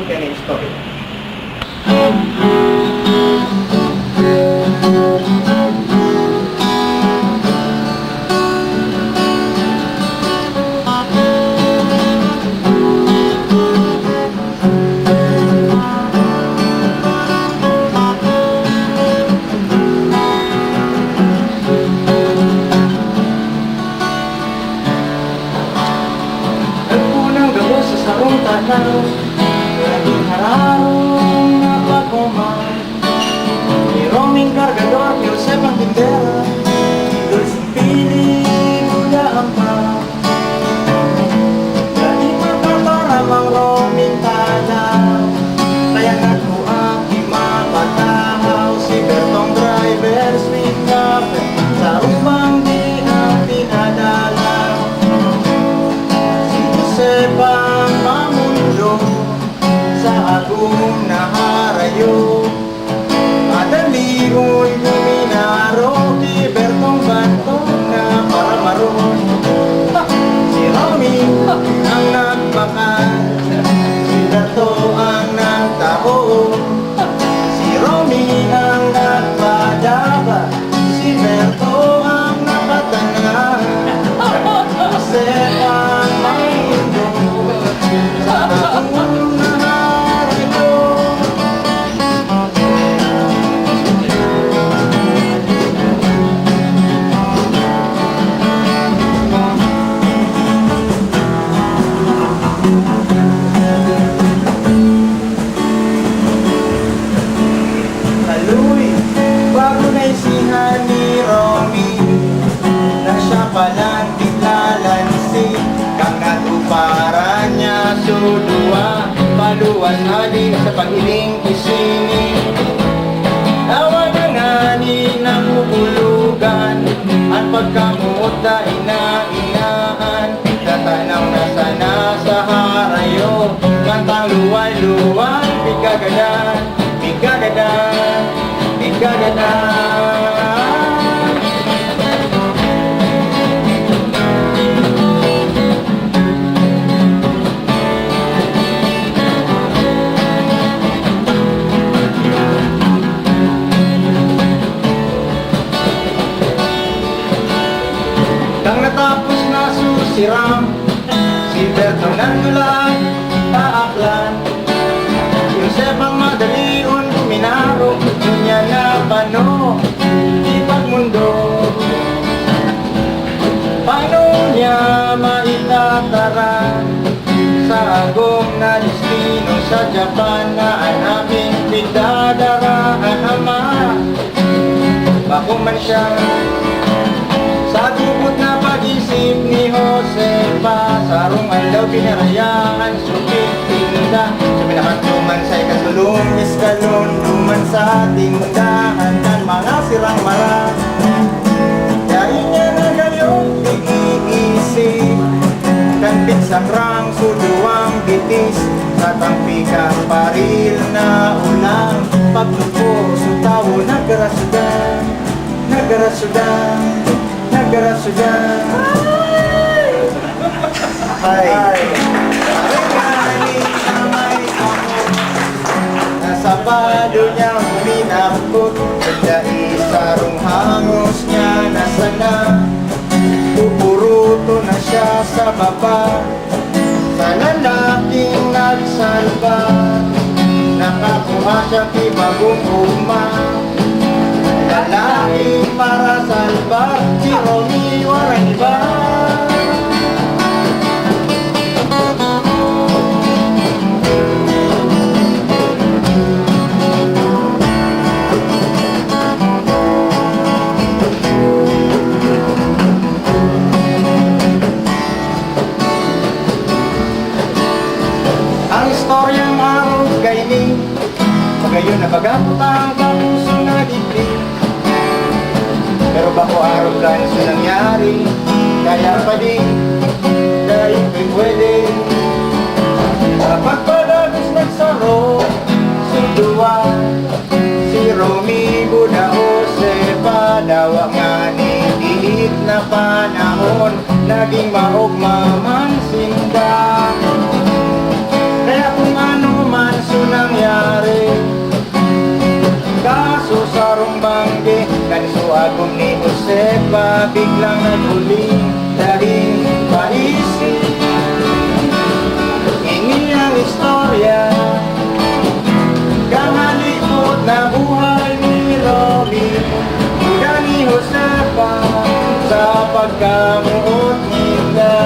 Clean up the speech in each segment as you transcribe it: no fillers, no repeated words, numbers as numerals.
kaning story. Nagpunang gabo sa sarong tanaw, naging hararong napakuman. Ni Roming Cargador, Joseph ang tindera, Dulcing Pili, Buda ang pa. Dali mapapara mang Roming tanaw, kaya nagkuang imapatahaw. Si Bertong driver, sweet cafe, sa upang di ang pinadala. Sebang mamundo sa agong na harayo, madaligon luminaro, di Bertong Bantong na para maroon. Si Romy ang nagmakal, si Berto ang nagtaho. Si Romy ang nagpadaba, si Berto ang nakatanga. Sebang mamundo sa agong na harayo. Aluy, bago naisihan ni Romy na siya palang tiglalansi, kang natuparan niya sudua, paluwas halin sa pag-iling isini. Awan na nga ni namukulugan, ang pagkamuot na inainaan, tatanaw na sana sa harayo, kantang luway-luway, bigagadan, bigagadan, bigagadan. Kang natapos na susiram, si Bertong nandulan, paaklan. Joseph ang madalion, minaro, niya na pano, ipagmundo. Paano niya maitataran sa agong na destino sa Japan na anaming pigdadaraan ama? Bako man siya sa tubot na pag-isip ni Josefa, sarong alaw pinarayaan, supit tinda. Sa pinakatuman sa ikasulong iskalon, duman sa tindahan ng mga sirang mara. Dahil niya na gayong iisip, kanpit sa krang suduang bitis, sa tampika paril na ulang, paglupo sutawo nagarasudan, nagarasudan, nagarasudan. Ay, nasa bado niya huminakot, kaya isarong hangos niya nasa na, pupuruto na siya sa baba, sa lalaking nagsalba, nakakuha siya kibagong umang. Lalaki para salbar, si Romy walang iba. Ang istoryang araw gayni, pagayon na pagapot ang kapuso na dibdib. Pero bako araw plan sa nangyari, kaya pa din, dahil pwede. Pagpadagos nagsaro, sudua, si Romy Buda Josefa, dawa nga ni dihit na panahon, naging maugma man sinda. Kaya kung ano man kanso agong ni Josefa, biglang naghuling dahil paisip. Ini ang istorya, kahalipot na buhay ni Robin, mula ni Josefa sa pagkamuot nila.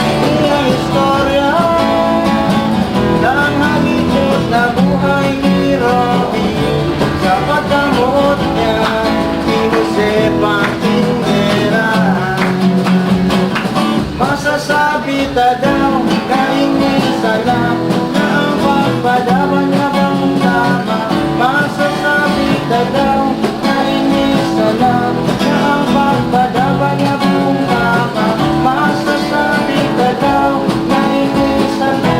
Ini ang istorya ng halipot na buhay ni Robin, sa pagkamuot niya ni Josefa Tindera. Masasabi ta daw na inisa lang na ang pagpadaban na bang tama. Masasabi ta daw na inisa lang na ang pagpadaban na bang tama. Masasabi ta daw na inisa lang.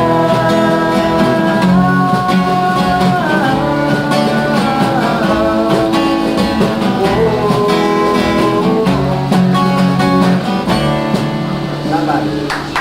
Salamat.